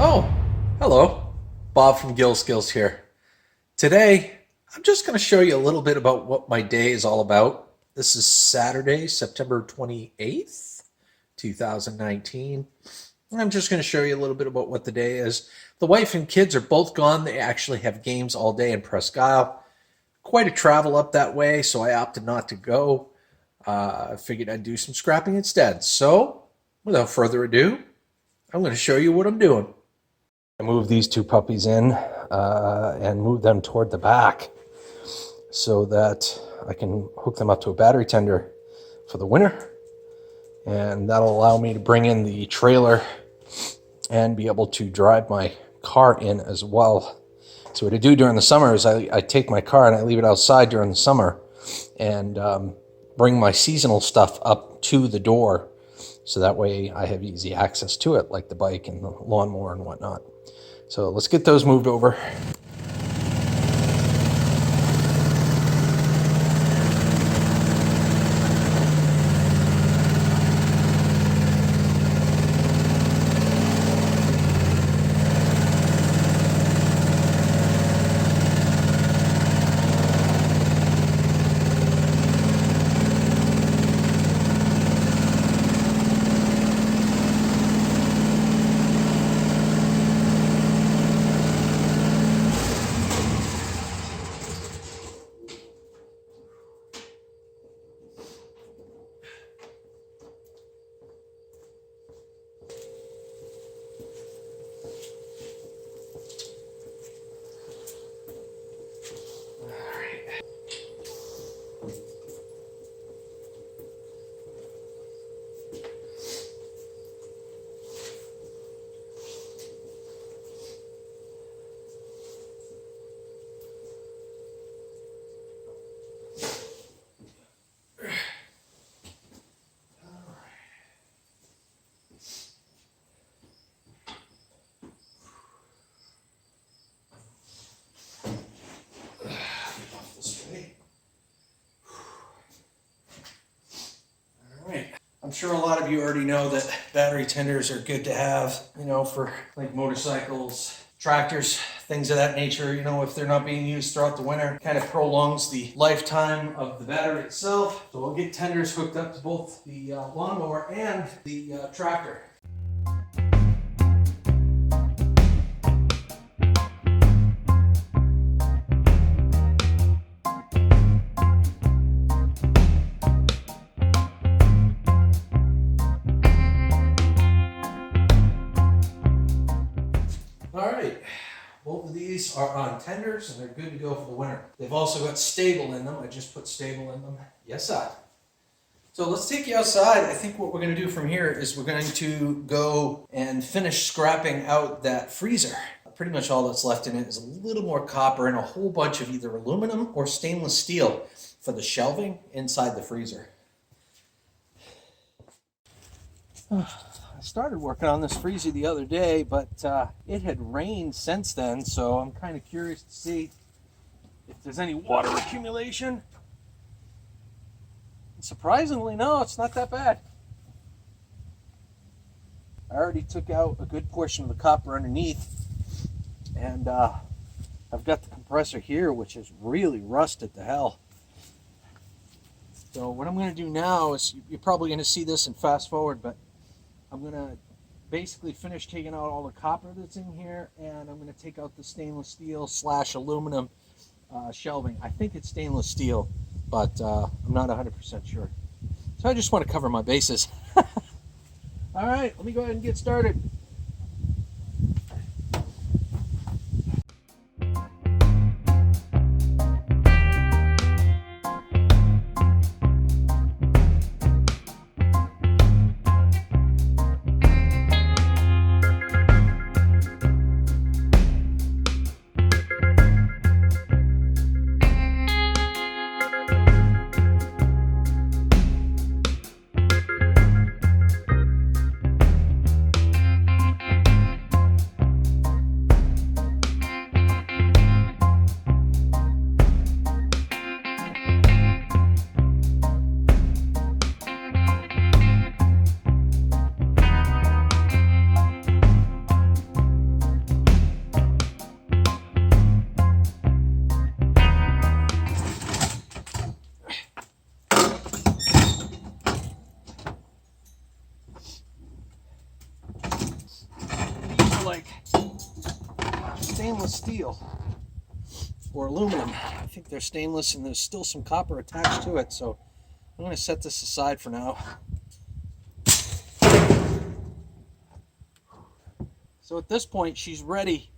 Oh, hello. Bob from Gil Skillz here. Today, I'm just going to show you a little bit about what my day is all about. This is Saturday, September 28th, 2019. And I'm just going to show you a little bit about what the day is. The wife and kids are both gone. They actually have games all day in Presque Isle. Quite a travel up that way, so I opted not to go. I figured I'd do some scrapping instead. So, without further ado, I'm going to show you what I'm doing. I moved these two puppies in and moved them toward the back so that I can hook them up to a battery tender for the winter. And that'll allow me to bring in the trailer and be able to drive my car in as well. So what I do during the summer is I take my car and I leave it outside during the summer and bring my seasonal stuff up to the door. So that way I have easy access to it, like the bike and the lawnmower and whatnot. So let's get those moved over. I'm sure a lot of you already know that battery tenders are good to have, for like motorcycles, tractors, things of that nature, if they're not being used throughout the winter. It kind of prolongs the lifetime of the battery itself. So we'll get tenders hooked up to both the lawnmower and the tractor. Alright, both of these are on tenders and they're good to go for the winter. They've also got stable in them. I just put stable in them. Yes, sir. So let's take you outside. I think what we're going to do from here is we're going to go and finish scrapping out that freezer. Pretty much all that's left in it is a little more copper and a whole bunch of either aluminum or stainless steel for the shelving inside the freezer. I started working on this freezer the other day, but it had rained since then, so I'm kind of curious to see if there's any water accumulation. And surprisingly, no, it's not that bad. I already took out a good portion of the copper underneath, and I've got the compressor here, which is really rusted to hell. So what I'm going to do now is, you're probably going to see this and fast forward, but I'm going to basically finish taking out all the copper that's in here, and I'm going to take out the stainless steel / aluminum shelving. I think it's stainless steel, but I'm not 100% sure. So I just want to cover my bases. All right, let me go ahead and get started. like stainless steel or aluminum. I think they're stainless and there's still some copper attached to it, so I'm going to set this aside for now. So at this point, she's ready.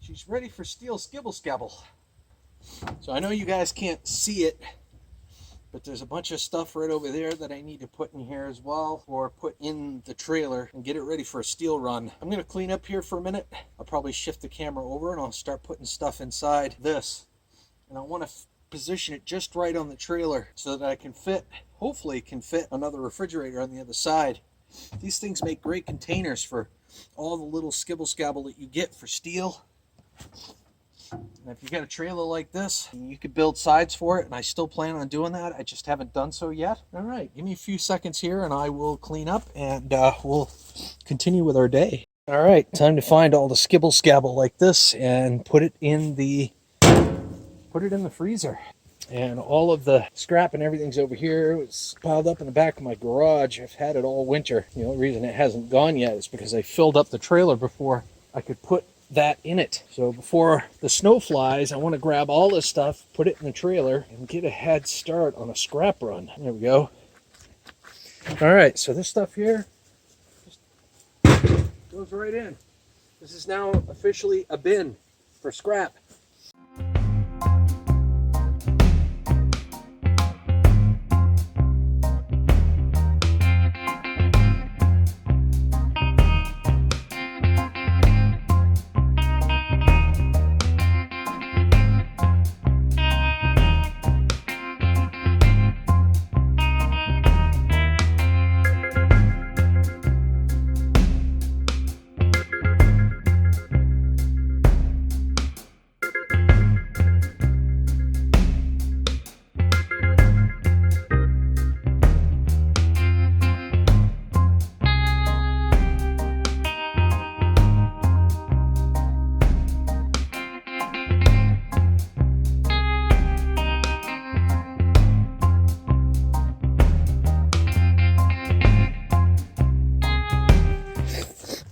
She's ready for steel skibble scabble. So I know you guys can't see it, but there's a bunch of stuff right over there that I need to put in here as well, or put in the trailer and get it ready for a steel run. I'm going to clean up here for a minute. I'll probably shift the camera over and I'll start putting stuff inside this. And I want to position it just right on the trailer so that I can fit, hopefully can fit another refrigerator on the other side. These things make great containers for all the little skibble scabble that you get for steel. And if you got a trailer like this, you could build sides for it, and I still plan on doing that. I just haven't done so yet. All right, give me a few seconds here and I will clean up and we'll continue with our day. All right, time to find all the skibble scabble like this and put it in the freezer. And all of the scrap and everything's over here. It's piled up in the back of my garage. I've had it all winter. The only reason it hasn't gone yet is because I filled up the trailer before I could put that in it. So before the snow flies, I want to grab all this stuff, put it in the trailer, and get a head start on a scrap run. There we go. All right, so this stuff here just goes right in. This is now officially a bin for scrap.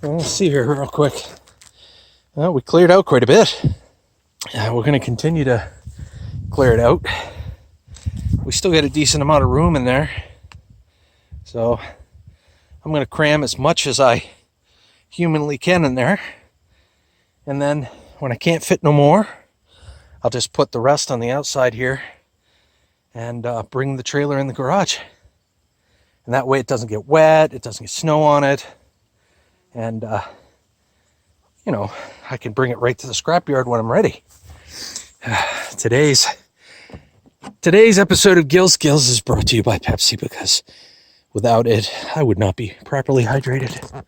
Let's see here real quick. Well, we cleared out quite a bit. We're going to continue to clear it out. We still got a decent amount of room in there. So I'm going to cram as much as I humanly can in there. And then when I can't fit no more, I'll just put the rest on the outside here and bring the trailer in the garage. And that way it doesn't get wet, it doesn't get snow on it. And, you know, I can bring it right to the scrapyard when I'm ready. Today's episode of Gil Skillz is brought to you by Pepsi, because without it, I would not be properly hydrated.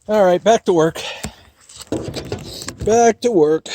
All right, back to work. Back to work.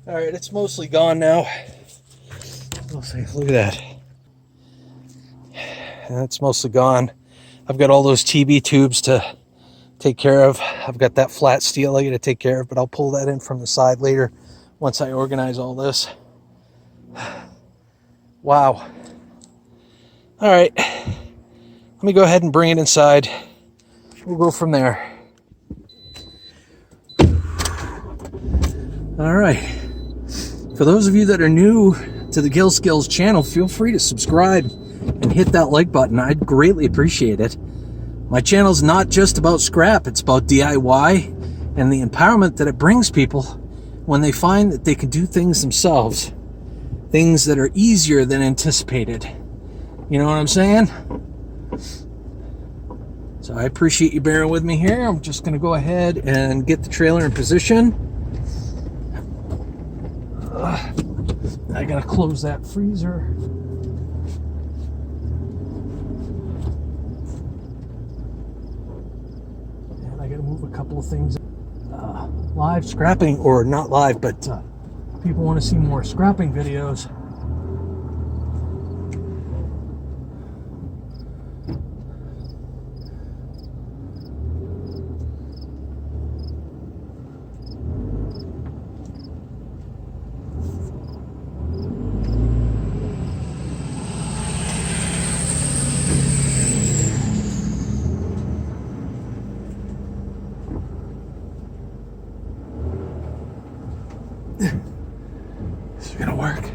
All right, it's mostly gone now. Look at that. That's mostly gone. I've got all those TB tubes to take care of. I've got that flat steel I got to take care of, but I'll pull that in from the side later once I organize all this. Wow. All right. Let me go ahead and bring it inside. We'll go from there. All right. For those of you that are new to the Gil Skillz channel, feel free to subscribe and hit that like button. I'd greatly appreciate it. My channel's not just about scrap, it's about DIY and the empowerment that it brings people when they find that they can do things themselves. Things that are easier than anticipated. You know what I'm saying? So I appreciate you bearing with me here. I'm just going to go ahead and get the trailer in position. I gotta close that freezer. And I gotta move a couple of things. Live scrapping, or not live, but people want to see more scrapping videos. This is gonna work.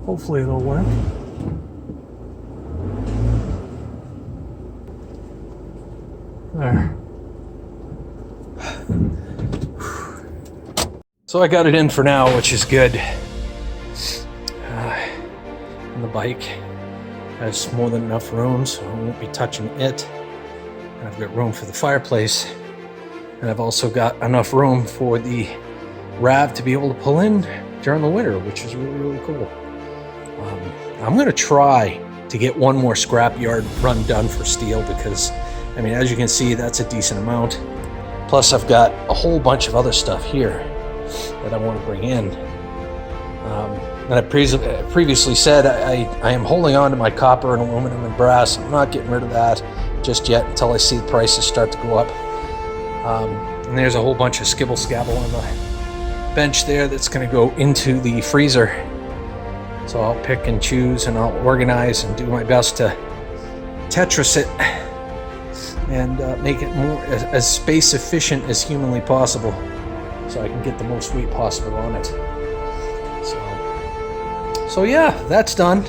Hopefully it'll work. There. So I got it in for now, which is good. And the bike has more than enough room, so I won't be touching it. And I've got room for the fireplace. And I've also got enough room for the RAV to be able to pull in during the winter, which is really, really cool. I'm going to try to get one more scrap yard run done for steel because, I mean, as you can see, that's a decent amount. Plus, I've got a whole bunch of other stuff here that I want to bring in. And I previously said I am holding on to my copper and aluminum and brass. I'm not getting rid of that just yet until I see the prices start to go up. And there's a whole bunch of skibble scabble on the bench there that's going to go into the freezer. So I'll pick and choose and I'll organize and do my best to Tetris it and make it more as space efficient as humanly possible so I can get the most weight possible on it. So yeah, that's done.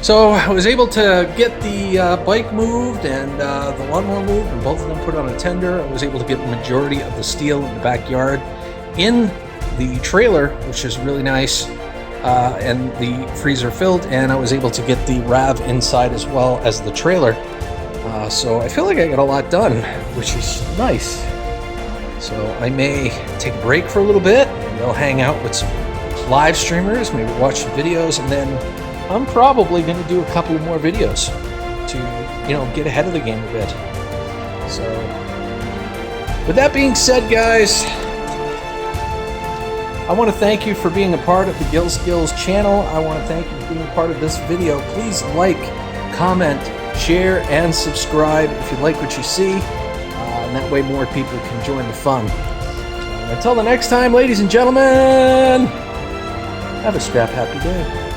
So I was able to get the bike moved and the lawnmower moved, and both of them put on a tender. I was able to get the majority of the steel in the backyard in the trailer, which is really nice, and the freezer filled, and I was able to get the RAV inside as well as the trailer. So I feel like I got a lot done, which is nice. So I may take a break for a little bit, and I'll hang out with some live streamers, maybe watch some videos, and then I'm probably going to do a couple more videos to, you know, get ahead of the game a bit. So, with that being said, guys, I want to thank you for being a part of the Gil Skillz channel. I want to thank you for being a part of this video. Please like, comment, share, and subscribe if you like what you see. And that way more people can join the fun. Until the next time, ladies and gentlemen, have a scrap happy day.